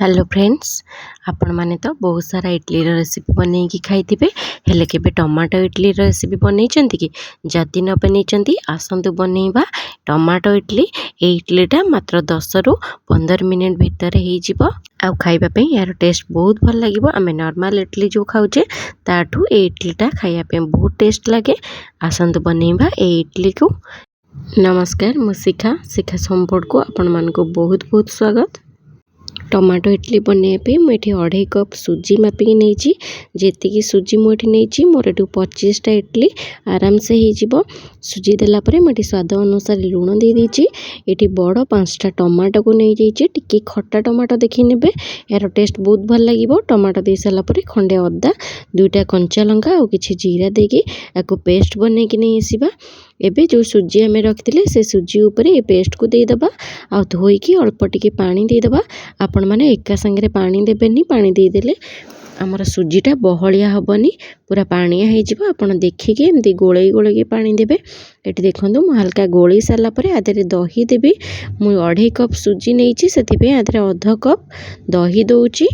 Hello friends, आपण माने तो बहुत सारा इडली रेसिपी बनई की खाइथिबे हेले केबे टमाटो इडली रेसिपी बनई चंती कि जदि न बनई चंती आसंतु बनईबा टमाटो इडली। ए इडलीटा मात्र 10 रु 15 मिनिट भितर ही जिवो आ खाइबा पे यार टेस्ट बहुत भल लागिवो। आमे नॉर्मल इडली जो खाउचे ताठू ए इडलीटा खाइया पे बहुत टेस्ट लागे। आसंतु बनईबा ए इडली को। नमस्कार, मु शिखा संपोर्ट को आपण मान को बहुत बहुत स्वागत। टमाटो इडली बनवाई मुझे 2.5 कप सुजी मापिकी नहीं जी सुजी मुझे नहीं मोर ये 25टा इडली आराम से हो सुजी देलापर मुझे स्वाद अनुसार लुण दे देती। ये बड़ 5टा टमाटो को नहीं जाइए टी खट्टा टमाटो देखी ने यार टेस्ट बहुत भल लगे। टमाटो दे सारापर खंडे अदा 2टा कंचा लंका और किसी जीरा देकी आपको पेस्ट बन कि नहीं आसवा। एबे जो सुजी आम रखी से सुजी उपर ये पेस्ट को देदेबा आ धोईकी अल्प टिके पानी देदेबा। आपण मैंने एका संगे पानी देबेनी, पानी देदेले आमर सुजीटा बहलिया हेनी पूरा पानिया हो। आपड़ देखिए एमती गोले गोले पानी देवे। ये देखो मुझे हल्का गोली सारापर आधे दही देवी। मुझे 2.5 कप सुजी नहीं से आधे 1/2 कप दही दौची।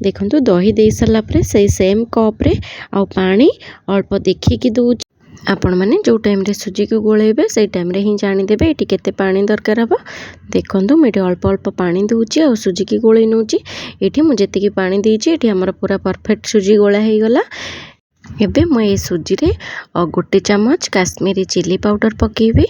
देखो दही दे सारापर से सेम कप्रे आ पानी अल्प देखिकी दौची। आपण मैंने जो टाइम रे सुजी को गोलेबे से टाइम रे ही जानीदेवे ये केते पानी दरकार हम। देखो मुझे अल्प अल्प पानी दूची और सुजी की गोले नौची। ये मुझे पानी देची ये आमर पूरा परफेक्ट सुजी गोला हो गला। एबे मुझे सुजी रे 1 चम्मच काश्मीरी चिली पाउडर पकेबी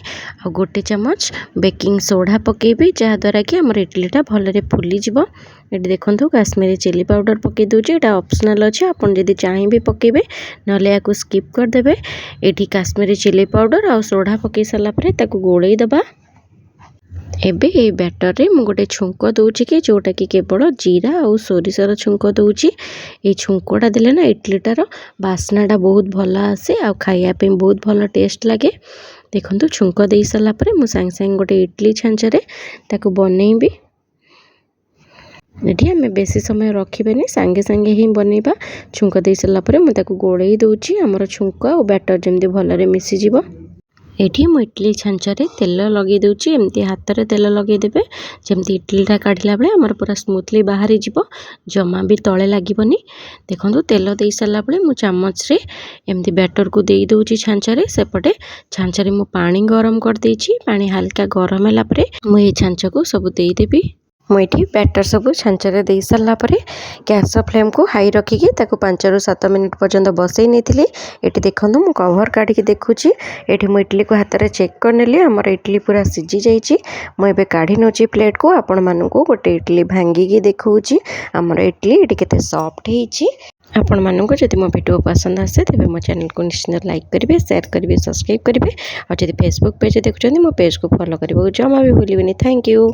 और 1 चम्मच बेकिंग सोडा पकेबी जहाद्वारा कि आमर इडलीटा भलरे फुली जीवो। ये देखो काश्मीरी चिली पाउडर पकई दूची, ये ऑप्शनल अच्छे आपन जदि चाहिए पकेबे नले या स्किप करदेबे। ये काश्मीरी चिली पाउडर और सोडा पकई सारापर ताकू गोलई दबा। एबे ये बैटर रे मु गोटे छुंक दूची कि जोटा कि केवल जीरा और सोरिषर छुंक दूची। ये छुंकटा देले ना इडलीटार बास्नाटा बहुत भल आसे आ खाइया पे बहुत भल टेस्ट लगे। देखो छुंक दे सारापर मु सांगे सांगे गोटे इडली छांचरे ताकू बनईबी। ये आम बेसी समय रखिबेनी, सांगे सांगे ही बनइबा। छुंक दे सारापर मु ताकू गोलई दूची आमर छुंक और बैटर जमती भलरे मिसी जीवो। ये मु इडली छांचरे तेल लगे दूची, एमती हाथ में तेल लगे देबे जमती इडलीटा काढ़ला बेले आमर पूरा स्मूथली बाहरी जीवो, जमा भी तले लागबनी। देखो तेल दे सारा बेले मु चामच रे एमती बैटर को दे दूची छांचरे। सेपटे छांचरे मु पानी गरम कर देची, पानी हल्का गरम होला परे मु ये छांच को सब दे देबी। मुझे बैटर सब छांचरे दे सारापर गैस फ्लेम को हाई रखिकी 5 रु 7 मिनिट पर्यंत बसई नहीं। ये देखो मु कवर काढ़ी देखुची। ये इडली को हाथ में चेक कर नेली आमर इडली पूरा सीझी जाइए। मुझे काढ़ी नौची प्लेट को आपण मानू गोटे इडली भांगिकी देखुची आमर इडली ये केते सॉफ्ट होईची। आपण मानक जदि मो वीडियो पसंद आसे तेबे मो चैनल को निश्चित लाइक करेंगे, शेयर करेंगे, सब्सक्राइब करेंगे और जदि फेसबुक पेज देखुछंती मो पेज को फॉलो करबो जमा भी भूलिबेनी। Thank you.